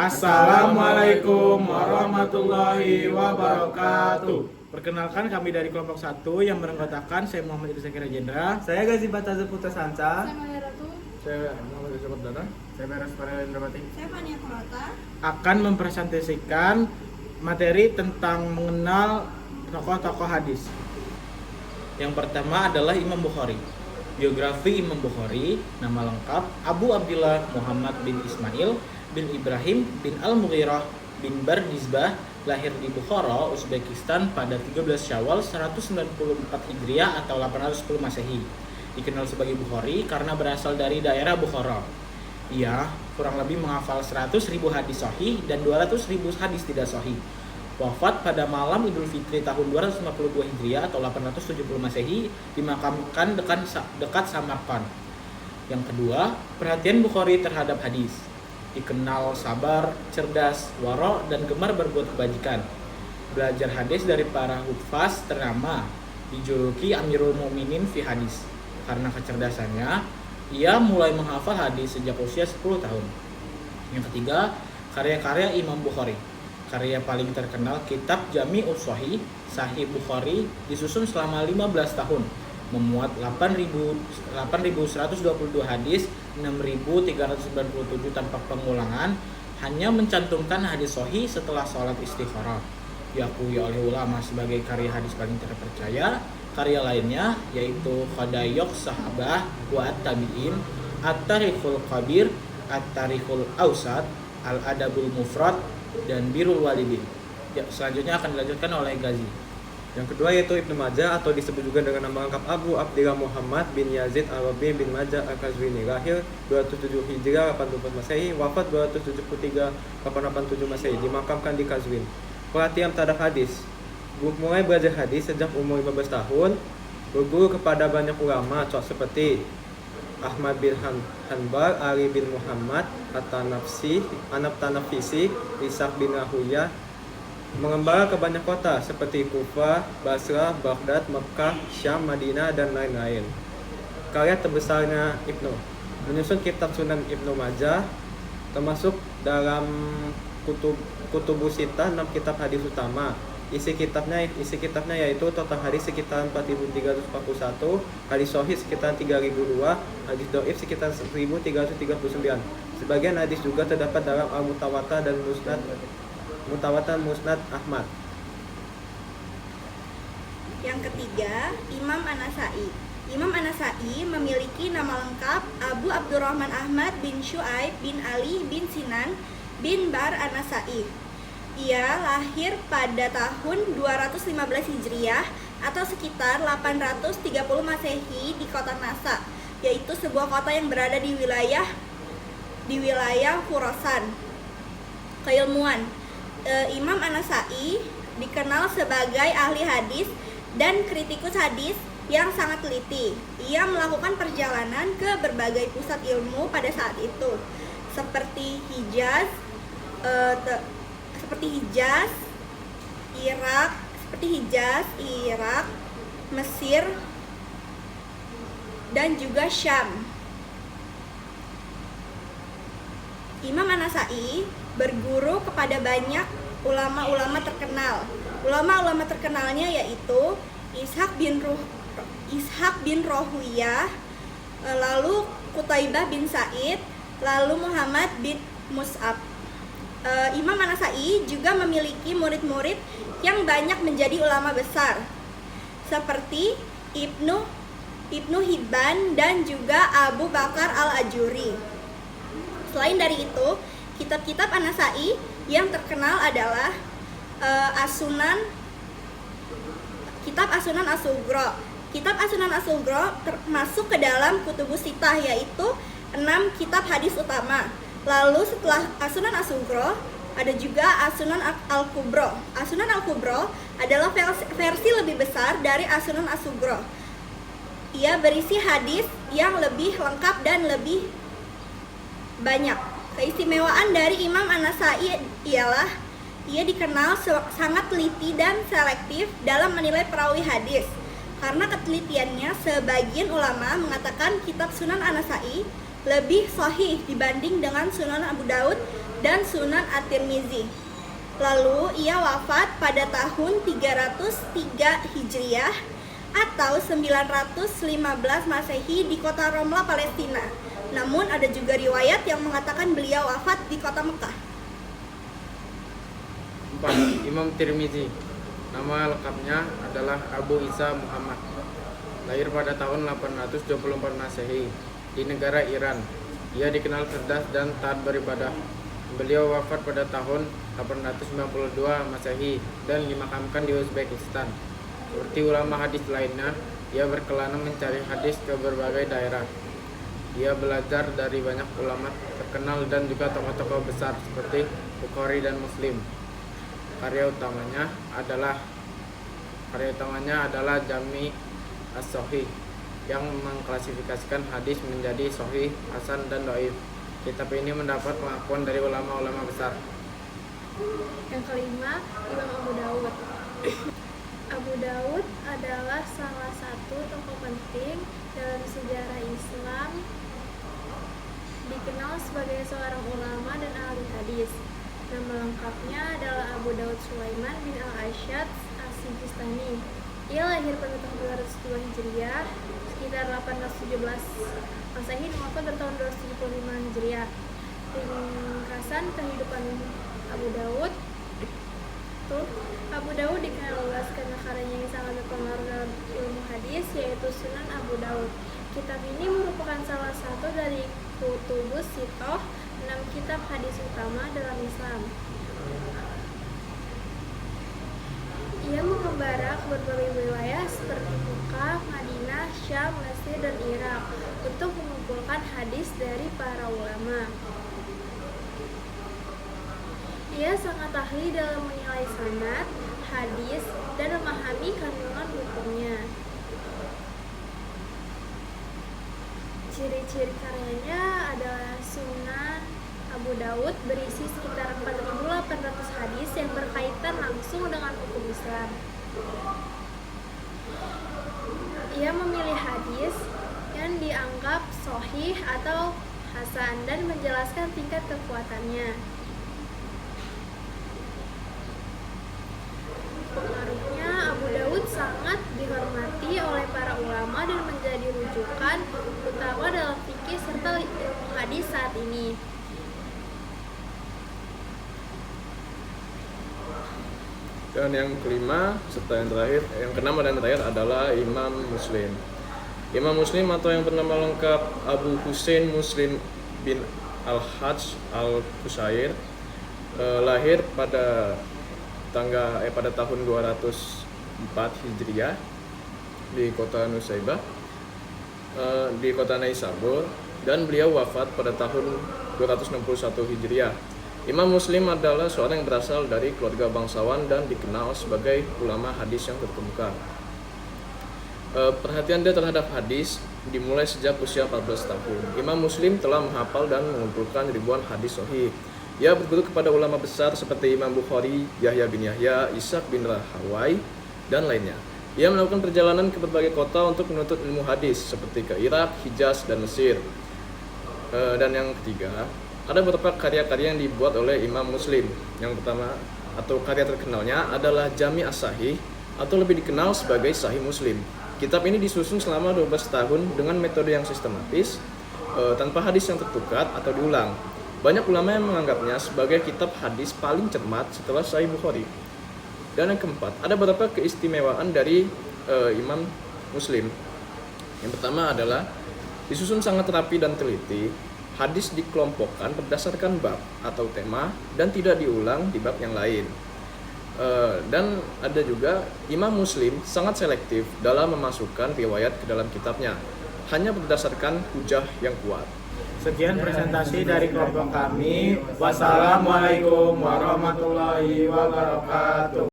Assalamualaikum warahmatullahi wabarakatuh. Perkenalkan, kami dari kelompok 1 yang beranggotakan saya Muhammad Idris Zakira Jendra, Saya Gazi Bataza Putra Sanca. Saya Malia Ratu. saya Muhammad Idris Zakira, Saya Beres Parel Indrapati. Saya Fania Kurota. akan mempresentasikan materi tentang mengenal tokoh-tokoh hadis. Yang pertama adalah Imam Bukhari. Biografi Imam Bukhari, nama lengkap Abu Abdillah Muhammad bin Ismail bin Ibrahim bin Al-Mughirah bin Bardizbah, lahir di Bukhara, Uzbekistan pada 13 Syawal 194 Hijriah atau 810 Masehi. Dikenal sebagai Bukhari karena berasal dari daerah Bukhara. Ia kurang lebih menghafal 100.000 hadis sahih dan 200.000 hadis tidak sahih. Wafat pada malam Idul Fitri tahun 252 Hijriah atau 870 Masehi, dimakamkan dekat Samarkand. Yang kedua, perhatian Bukhari terhadap hadis. Dikenal sabar, cerdas, waro, dan gemar berbuat kebajikan. Belajar hadis dari para hufaz ternama, dijuluki Amirul Mukminin fi hadis. Karena kecerdasannya, ia mulai menghafal hadis sejak usia 10 tahun. Yang ketiga, karya-karya Imam Bukhari. Karya paling terkenal kitab Jami'us Shahih, Sahih Bukhari, disusun selama 15 tahun, memuat 8.122 hadis, 6.397 tanpa pengulangan, hanya mencantumkan hadis sahih setelah sholat istikharah. Diakui oleh ulama sebagai karya hadis paling terpercaya. Karya lainnya yaitu Khadayok Sahabah wa At-Tabi'in, At-Tarikhul Kabir, At-Tarikhul Awsat, Al-Adabul Mufrad, dan Birrul Walidin. Ya, selanjutnya akan dilanjutkan oleh Gazi. Yang kedua yaitu Ibnu Majah atau disebut juga dengan nama lengkap Abu Abdillah Muhammad bin Yazid Al-Rabi bin Majah Al-Kazwini, lahir 207 Hijriah 84 Masehi, wafat 273 887 Masehi, dimakamkan di Kazwin. Perhatian terhadap hadis. Mulai belajar hadis sejak umur 15 tahun, berguru kepada banyak ulama seperti Ahmad bin Hanbal, Ali bin Muhammad, At-Tanafisi, Ishaq bin Rahuyah, mengembara ke banyak kota seperti Kufah, Basrah, Baghdad, Mekah, Syam, Madinah, dan lain-lain. Karya terbesarnya Ibnu menyusun kitab Sunan Ibnu Majah, termasuk dalam Kutubus Sittah 6 kitab hadis utama. Isi kitabnya yaitu total hadis sekitar 4.341, hadis sahih sekitar 3.002, hadis dhaif sekitar 1.339. Sebagian hadis juga terdapat dalam Al-Mutawatir dan Musnad Ahmad. Yang ketiga, Imam An-Nasa'i. Imam An-Nasa'i memiliki nama lengkap Abu Abdurrahman Ahmad bin Syu'aib bin Ali bin Sinan bin Bar An-Nasa'i. Ia lahir pada tahun 215 Hijriah atau sekitar 830 Masehi di kota Nasa, yaitu sebuah kota yang berada di wilayah Khurasan. Keilmuan. Imam An-Nasa'i dikenal sebagai ahli hadis dan kritikus hadis yang sangat teliti. Ia melakukan perjalanan ke berbagai pusat ilmu pada saat itu, seperti Hijaz, Irak, Mesir, dan juga Syam. Imam An-Nasa'i berguru kepada banyak ulama-ulama terkenal. Ulama-ulama terkenalnya yaitu Ishaq bin Rohuyah, lalu Qutaibah bin Sa'id, lalu Muhammad bin Mus'ab. Imam An-Nasa'i juga memiliki murid-murid yang banyak menjadi ulama besar, seperti Ibnu Hibban dan juga Abu Bakar Al-Ajuri. Selain dari itu, kitab-kitab An-Nasa'i yang terkenal adalah Kitab As-Sunan As-Sughra. Kitab As-Sunan As-Sughra termasuk ke dalam Kutubus Sittah, yaitu 6 kitab hadis utama. Lalu setelah As-Sunan As-Sughra ada juga As-Sunan Al-Kubra. As-Sunan Al-Kubra adalah versi lebih besar dari As-Sunan As-Sughra. Ia berisi hadis yang lebih lengkap dan lebih banyak. Keistimewaan dari Imam An-Nasa'i ialah ia dikenal sangat teliti dan selektif dalam menilai perawi hadis. Karena ketelitiannya, sebagian ulama mengatakan kitab Sunan An-Nasa'i lebih sahih dibanding dengan Sunan Abu Daud dan Sunan At-Tirmizi. Lalu ia wafat pada tahun 303 Hijriah atau 915 Masehi di kota Ramla, Palestina. Namun ada juga riwayat yang mengatakan beliau wafat di kota Mekah. 4. Imam Tirmizi. Nama lengkapnya adalah Abu Isa Muhammad. Lahir pada tahun 824 Masehi di negara Iran. Ia dikenal cerdas dan taat beribadah. Beliau wafat pada tahun 892 Masehi dan dimakamkan di Uzbekistan. Seperti ulama hadis lainnya, ia berkelana mencari hadis ke berbagai daerah. Ia belajar dari banyak ulama terkenal dan juga tokoh-tokoh besar seperti Bukhari dan Muslim. Karya utamanya adalah Jami As-Sahih yang mengklasifikasikan hadis menjadi sahih, hasan, dan dhaif. Kitab ini mendapat pengakuan dari ulama-ulama besar. Yang kelima, Imam Abu Dawud. Abu Dawud adalah salah satu tokoh penting dalam sejarah Islam, dikenal sebagai seorang ulama dan ahli hadis. Nama lengkapnya adalah Abu Dawud Sulaiman bin Al-Ashad As-Sijistani. Ia lahir pada tahun 202 Hijriah, sekitar 817 Masehi, dan wafat pada tahun 275 Hijriah. Ringkasan kehidupan Abu Dawud. Abu Dawud dikenal luas karena karyanya yang sangat berpengaruh dalam ilmu hadis, yaitu Sunan Abu Dawud. Kitab ini merupakan salah satu dari Kutubus Sittah, 6 kitab hadis utama dalam Islam. Ia mengembara ke berbagai wilayah seperti Mekah, Madinah, Syam, Mesir, dan Irak untuk mengumpulkan hadis dari para ulama. Ia sangat ahli dalam menilai sanad, hadis, dan memahami kandungan hukumnya. Ciri-ciri karyanya adalah Sunan Abu Dawud berisi sekitar 4.800 hadis yang berkaitan langsung dengan hukum Islam. Ia memilih hadis yang dianggap sahih atau hasan dan menjelaskan tingkat kekuatannya. Pengaruhnya, Abu Dawud sangat dihormati oleh para ulama dan menjadi rujukan utama dalam fikih serta ilmu hadis saat ini. Dan yang kelima serta yang keenam dan terakhir adalah Imam Muslim. Imam Muslim atau yang bernama lengkap Abu Husain Muslim bin Al-Hajj Al-Qusair lahir pada tahun 204 Hijriah di kota Nusaibah, di kota Naisabur, dan beliau wafat pada tahun 261 Hijriah. Imam Muslim adalah seorang yang berasal dari keluarga bangsawan dan dikenal sebagai ulama hadis yang terkemuka. Perhatian dia terhadap hadis dimulai sejak usia 14 tahun. Imam Muslim telah menghafal dan mengumpulkan ribuan hadis sahih. Ia berguru kepada ulama besar seperti Imam Bukhari, Yahya bin Yahya, Ishaq bin Rahawai, dan lainnya. Ia melakukan perjalanan ke berbagai kota untuk menuntut ilmu hadis seperti ke Irak, Hijaz, dan Mesir. Dan yang ketiga, ada beberapa karya-karya yang dibuat oleh Imam Muslim. Yang pertama atau karya terkenalnya adalah Jami As-Sahih atau lebih dikenal sebagai Sahih Muslim. Kitab ini disusun selama 12 tahun dengan metode yang sistematis, tanpa hadis yang tertukar atau diulang. Banyak ulama yang menganggapnya sebagai kitab hadis paling cermat setelah Sahih Bukhari. Dan yang keempat, ada beberapa keistimewaan dari Imam Muslim. Yang pertama adalah disusun sangat rapi dan teliti. Hadis dikelompokkan berdasarkan bab atau tema dan tidak diulang di bab yang lain. Dan ada juga Imam Muslim sangat selektif dalam memasukkan riwayat ke dalam kitabnya, hanya berdasarkan hujah yang kuat. Sekian presentasi dari kelompok kami. Wassalamualaikum warahmatullahi wabarakatuh.